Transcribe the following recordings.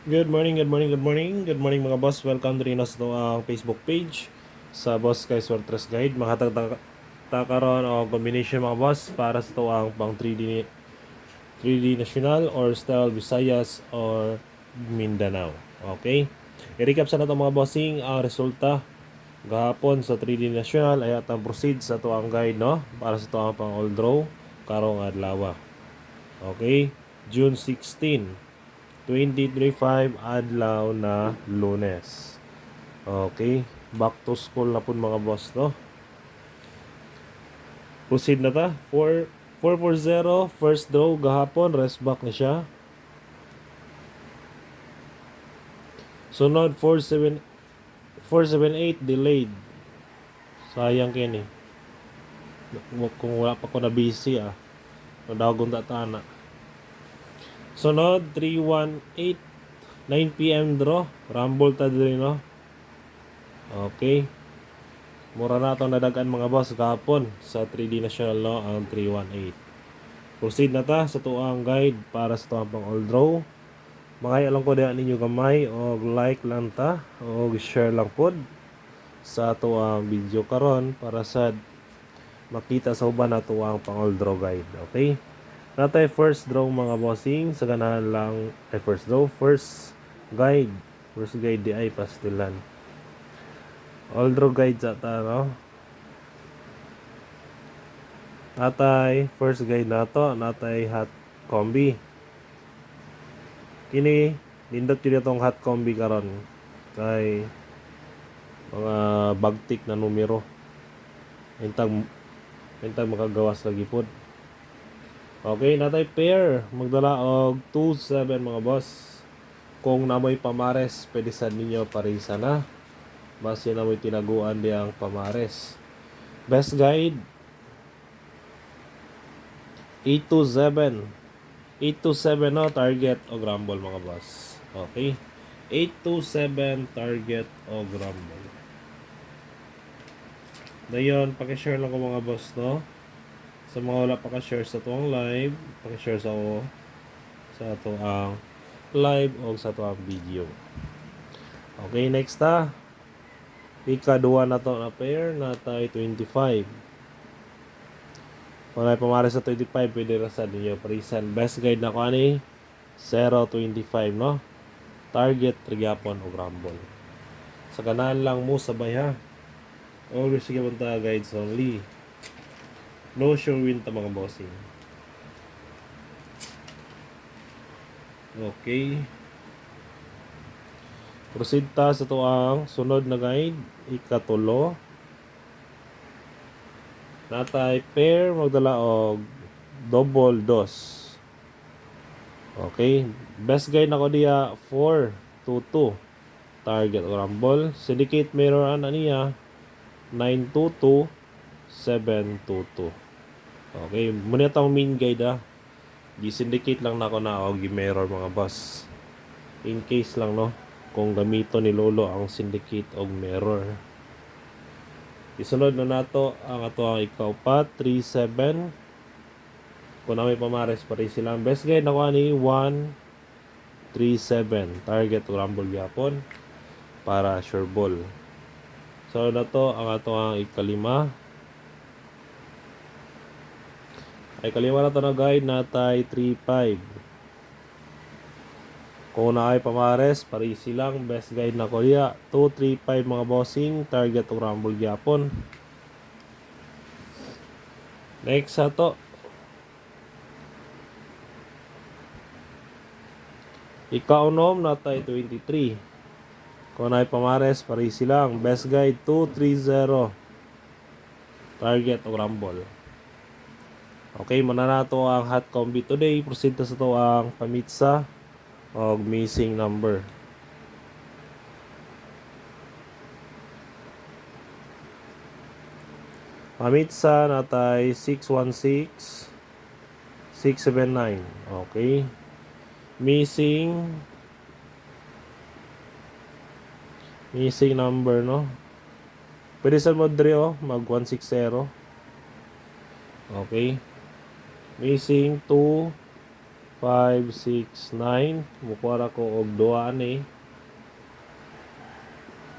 Good morning, good morning, good morning. Good morning mga boss. Welcome rin sa ang Facebook page sa Boss Guys Fortress Guide. Makatagtakaroon o combination mga boss para sa ito ang pang 3D National or Style Visayas or Mindanao. Okay? I-recap sa nato mga bossing ang resulta gahapon sa 3D National ay atang proceed sa ito ang guide no para sa ito ang pang all draw karong adlaw. Okay? June 16 2025 adlaw na Lunes. Okay, back to school na pud mga boss no. Proceed na ta. 440 first draw gahapon, rest back na siya. Sunod 478 delayed. Sayang kini. Kung wala pa ko na busy Nadagon ta tana. Sunod 318 9 PM draw. Rumble ta diri no. Okay. Mura na itong nadagan mga boss gahapon sa 3D National Law ang 318. Proceed na ta sa tuang guide para sa tuang pang all draw. Mga alam ko diyan ninyo gamay o like lang ta o share lang pod sa tuang video karon para sa makita sa uban na tuang pang all draw guide. Okay? Natay first draw mga bossing sa ganahan lang ay first draw, first guide. First guide di ay pastilan. All draw guide sa ta no. Natay first guide nato, natay hot combi. Kini nindot yun itong hot combi karon kay mga bagtik na numero. Intag makagawas lagi pod. Okay, natay pair magdala og 27 mga boss. Kung namoy pamares, pwede sa ninyo parisa na. Base na mo'y tinaguan di ang pamares. Best guide 827 827 no, target o grumble mga boss. Okay. 827 target o grumble. Dayon, paki-share lang ko mga boss no. Sa mga wala pa ka-share sa tuwang live, paki-share sa tuwang live o sa tuwang video. Okay, next ika-duwa na to na pair na tayo 25. Kung ay pamari sa 25, pwede ra sa ninyo parisan. Best guide na ko ani 025 no. Target trigyapon o rumble. Sa kanan lang mo sabay ha. Always sige ta guides only. No sure win ta mga bossing. Okay. Proceed ta sa tuang sunod na guide. Ikatulo. Natay pair magdala og double dos. Okay, best guide na ko diya 422 target o rumble. Syndicate mirror ana niya 922 722. Okay, muna tang main guide Gi-syndicate lang nako na og gi-mirror mga boss. In case lang no kung gamito ni Lolo ang syndicate og mirror. Isunod na nato ang ato ang ikaw-pat 37. Kung na may pamares pa rin silang best guide na ko ani 137 target o rumble yapon para sure ball. So na to ang ato ang ikalima. Ay kalima na to na guide natay 35. Kung na ay pamares pari silang best guide na ko diya 235 mga bossing target o rumble yapon. Next ato ika-unom natay 23. Kung ay pamares pari silang best guide 230 target o rumble. Okay, mananato ang hot combi today. Proceed sa to ang pamitsa o missing number. Pamitsa natay 616 679. Okay. Missing number no. Pwede sa mo dre mag 160. Okay. Missing 2 5, 6, 9. Mukuha ko og duha ani.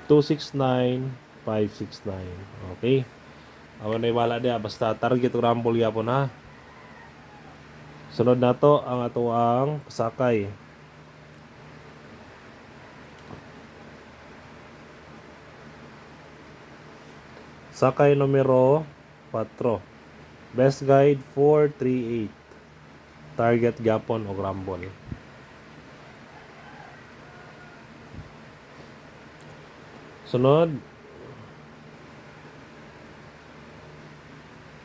269, 569. Okay. Awan na wala dia basta target o rumble yapon ha. Sunod na to ang ato ang pasakay. Sakay numero 4. Best guide 438. Target gapon o rumble. Sunod.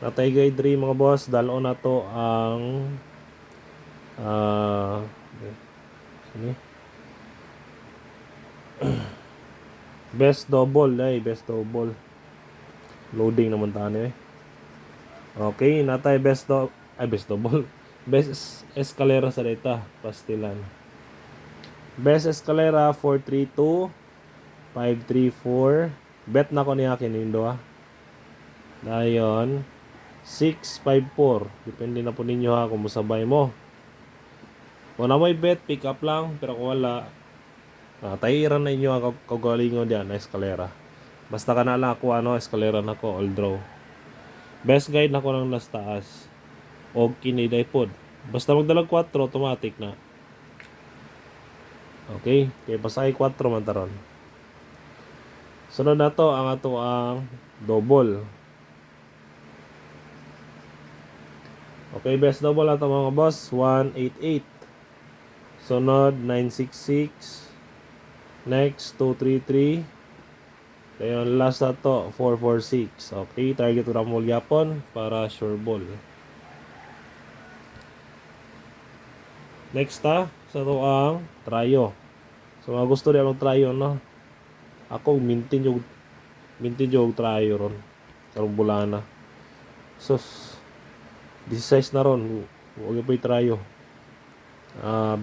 Natay guide 3 mga boss. Dalon na to ang sini. Best double best double. Loading naman tayo Okay, natay best double. Best escalera sa data, pastilan. Best escalera 432, 534. Bet na ko niya kinindo Dayon 654. Depende na po ninyo ha kung musabay mo. Kung na may bet, pick up lang. Pero kung wala, tayiran na inyo ang kagalingon diyan na escalera. Basta ka na lang ako escalera na ko all draw. Best guide na ko ng nas taas. O kiniday pod. Basta magdalag 4, automatic na. Okay? Kaya pasay 4 man taron. Sunod na to ang ato ang double. Okay, best double ato mga boss, 188. Sunod 966. Next 233. Dayon last na to 446. Okay, target ramol yapon para sure ball. Next sa to ang trayo. So mga gusto niya mag-trayo no. Ako mintin yung trayo ron. Karong bulana. So 16 na ron. Huwag pa trayo.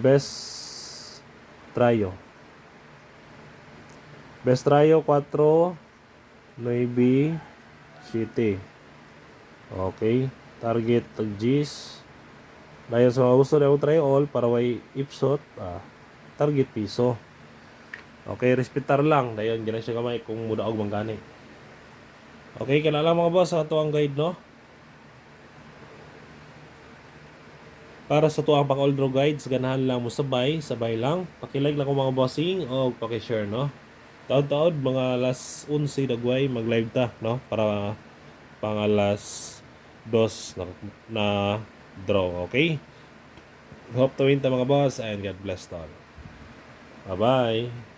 Best trayo. Best trayo 4 9 7. Okay. Target tag G's. Dayon sa gusto na try all para way ipsot target piso. Okay, respetar lang. Dayon gina siya kamay kung muda og manggani. Okay, kana lang mga boss ato ang guide no. Para sa tuang pang all draw guides, ganahan lang mo sabay lang. Paki-like lang ko mga bossing o paki-share no. Taod-taod mga alas 11 dagway mag-live ta no para pang alas 2 na draw, okay? Hope to win ta mga boss and God bless all. Bye-bye.